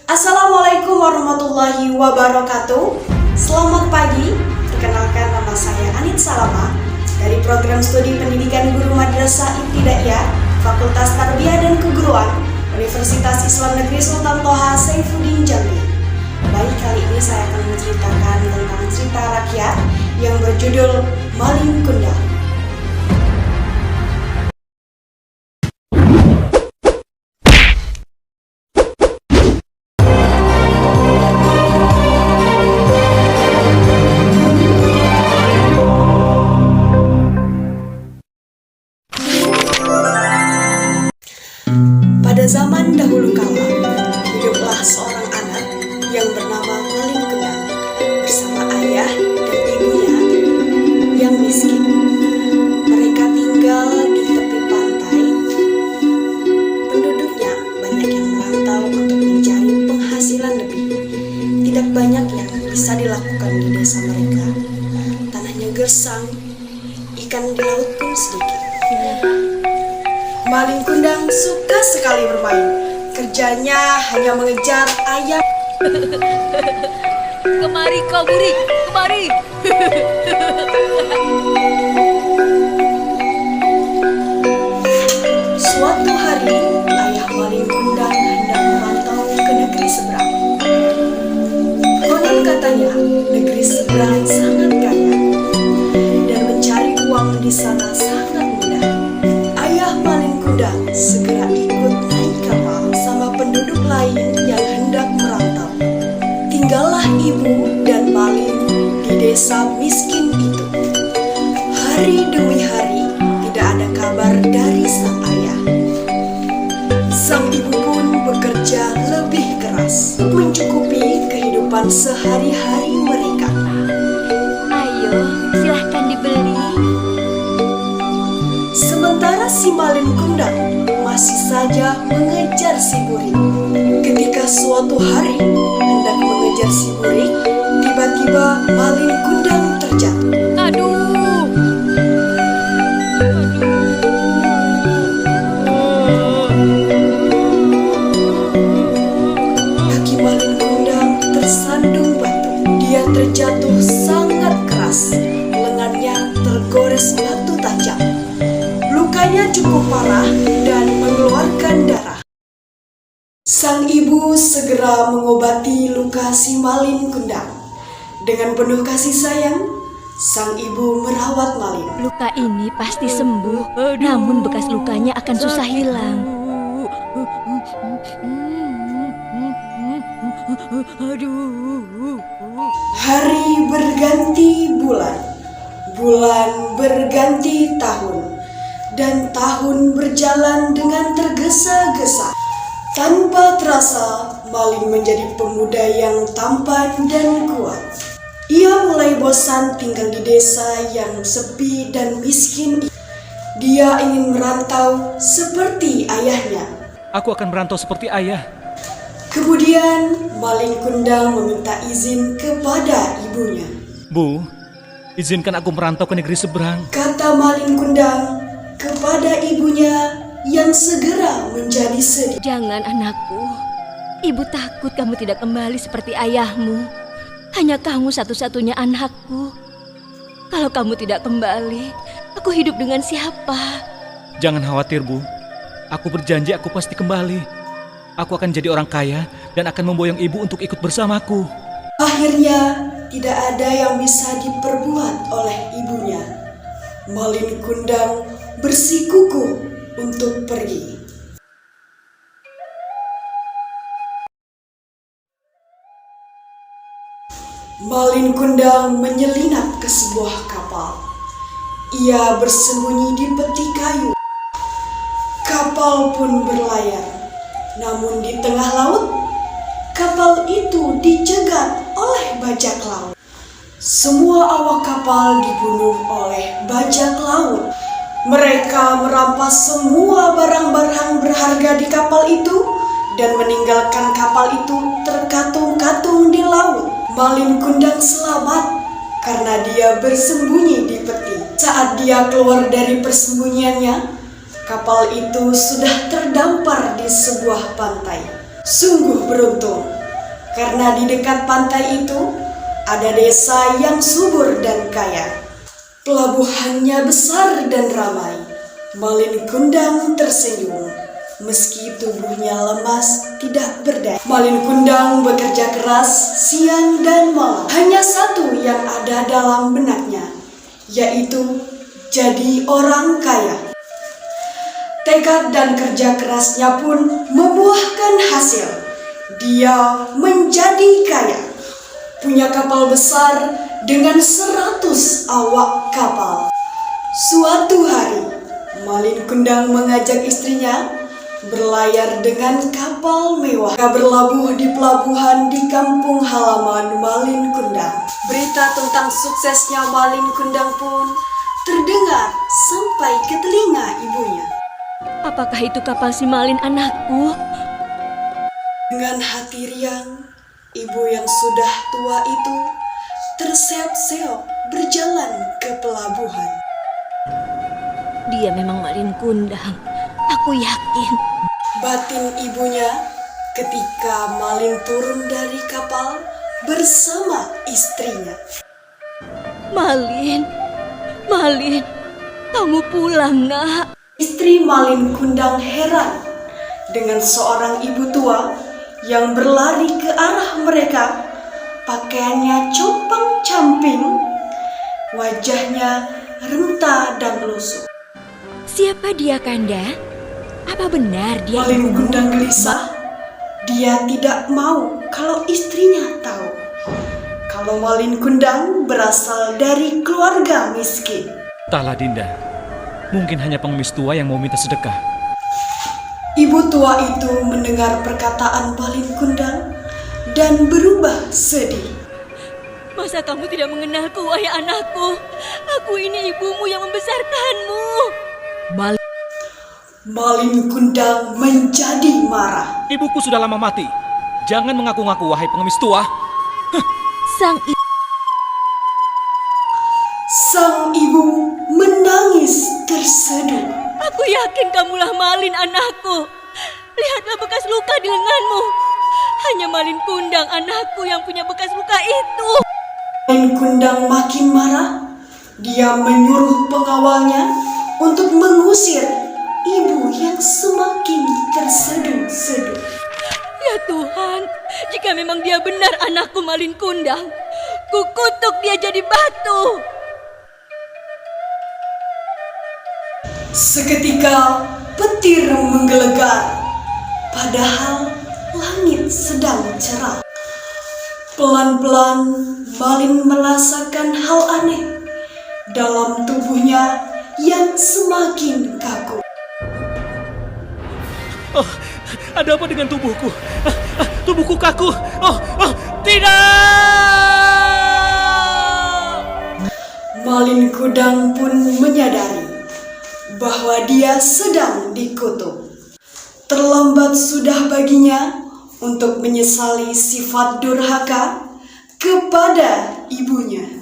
Assalamualaikum warahmatullahi wabarakatuh. Selamat pagi, perkenalkan nama saya Anit Salama dari program studi pendidikan guru madrasah ibtidaiyah Fakultas Tarbiyah dan Keguruan Universitas Islam Negeri Sultan Toha Saifuddin Jambi. Baik, kali ini saya akan menceritakan tentang cerita rakyat yang berjudul Malin Kundang. Pada zaman dahulu kala, hiduplah seorang anak yang bernama Malin Kundang bersama ayah dan ibunya yang miskin. Mereka tinggal di tepi pantai. Penduduknya banyak yang merantau untuk mencari penghasilan lebih. Tidak banyak yang bisa dilakukan di desa mereka. Tanahnya gersang, ikan di laut pun sedikit. Malin Kundang suka sekali bermain. Kerjanya hanya mengejar ayam. Kemari kau burik, kemari. Suatu hari, ayah Malin Kundang hendak merantau ke negeri seberang. Konon katanya, negeri seberang sangat kaya dan mencari uang di sana sangat mudah. Ayah Malin Kundang segera ikut naik kapal sama penduduk lain yang hendak merantau. Tinggallah ibu dan Malin di desa miskin itu. Hari demi hari tidak ada kabar dari sang ayah. Sang ibu pun bekerja lebih keras untuk mencukupi kehidupan sehari-hari mereka. Ayo, silahkan dibeli. Sementara si Malin Kundang masih saja mengejar si burik. Ketika suatu hari hendak mengejar si burik, tiba-tiba Malin Kundang terjatuh. Aduh. Kaki Malin Kundang tersandung batu. Dia terjatuh sangat keras. Lengannya tergores batu tajam. Lukanya cukup parah dan mengeluarkan darah. Sang ibu segera mengobati luka si Malin Kundang. Dengan penuh kasih sayang, sang ibu merawat Malin. Luka ini pasti sembuh, namun bekas lukanya akan susah hilang. Hari berganti bulan, bulan berganti tahun, dan tahun berjalan dengan tergesa-gesa. Tanpa terasa, Malin menjadi pemuda yang tampan dan kuat. Ia mulai bosan tinggal di desa yang sepi dan miskin. Dia ingin merantau seperti ayahnya. Aku akan merantau seperti ayah. Kemudian, Malin Kundang meminta izin kepada ibunya. Bu, izinkan aku merantau ke negeri seberang. Kata Malin Kundang kepada ibunya yang segera menjadi sedih. Jangan anakku, ibu takut kamu tidak kembali seperti ayahmu. Hanya kamu satu-satunya anakku. Kalau kamu tidak kembali, aku hidup dengan siapa? Jangan khawatir, Bu. Aku berjanji aku pasti kembali. Aku akan jadi orang kaya dan akan memboyong ibu untuk ikut bersamaku. Akhirnya, tidak ada yang bisa diperbuat oleh ibunya. Malin Kundang bersikukuh untuk pergi. Malin Kundang menyelinap ke sebuah kapal. Ia bersembunyi di peti kayu. Kapal pun berlayar. Namun di tengah laut, kapal itu dicegat oleh bajak laut. Semua awak kapal dibunuh oleh bajak laut. Mereka merampas semua barang-barang berharga di kapal itu dan meninggalkan kapal itu terkatung-katung di laut. Malin Kundang selamat karena dia bersembunyi di peti. Saat dia keluar dari persembunyiannya, kapal itu sudah terdampar di sebuah pantai. Sungguh beruntung, karena di dekat pantai itu ada desa yang subur dan kaya. Pelabuhannya besar dan ramai. Malin Kundang tersenyum, meski tubuhnya lemas tidak berdaya. Malin Kundang bekerja keras siang dan malam. Hanya satu yang ada dalam benaknya, yaitu jadi orang kaya. Tekad dan kerja kerasnya pun membuahkan hasil. Dia menjadi kaya, punya kapal besar dengan 100 awak kapal. Suatu hari, Malin Kundang mengajak istrinya berlayar dengan kapal mewah. Mereka berlabuh di pelabuhan di kampung halaman Malin Kundang. Berita tentang suksesnya Malin Kundang pun terdengar sampai ke telinga ibunya. Apakah itu kapal si Malin anakku? Dengan hati riang, ibu yang sudah tua itu terseok-seok berjalan ke pelabuhan. Dia memang Malin Kundang, aku yakin. Batin ibunya ketika Malin turun dari kapal bersama istrinya. Malin, Malin, kamu pulang, Nak. Istri Malin Kundang heran dengan seorang ibu tua yang berlari ke arah mereka. Pakaiannya compang-camping, wajahnya renta dan lusuh. Siapa dia, Kanda? Apa benar dia Malin ibumu? Kundang gelisah. Dia tidak mau kalau istrinya tahu kalau Malin Kundang berasal dari keluarga miskin. Entahlah Dinda, mungkin hanya pengemis tua yang mau minta sedekah. Ibu tua itu mendengar perkataan Malin Kundang dan berubah sedih. Masa kamu tidak mengenalku, wahai anakku? Aku ini ibumu yang membesarkanmu. Malin Kundang menjadi marah. Ibuku sudah lama mati. Jangan mengaku-ngaku, wahai pengemis tua. Sang ibu menangis terseduh. Aku yakin kamulah Malin, anakku. Lihatlah bekas luka di lenganmu. Hanya Malin Kundang, anakku, yang punya bekas luka itu. Malin Kundang makin marah. Dia menyuruh pengawalnya untuk mengusir ibu yang semakin terseduh-seduh. Ya Tuhan, jika memang dia benar anakku Malin Kundang, kukutuk dia jadi batu. Seketika petir menggelegar, padahal langit sedang cerah. Pelan-pelan Malin merasakan hal aneh dalam tubuhnya yang semakin kaku. Oh, ada apa dengan tubuhku? Tubuhku kaku. Tidak! Malin Kundang pun menyadari bahwa dia sedang dikutuk. Terlambat sudah baginya untuk menyesali sifat durhaka kepada ibunya.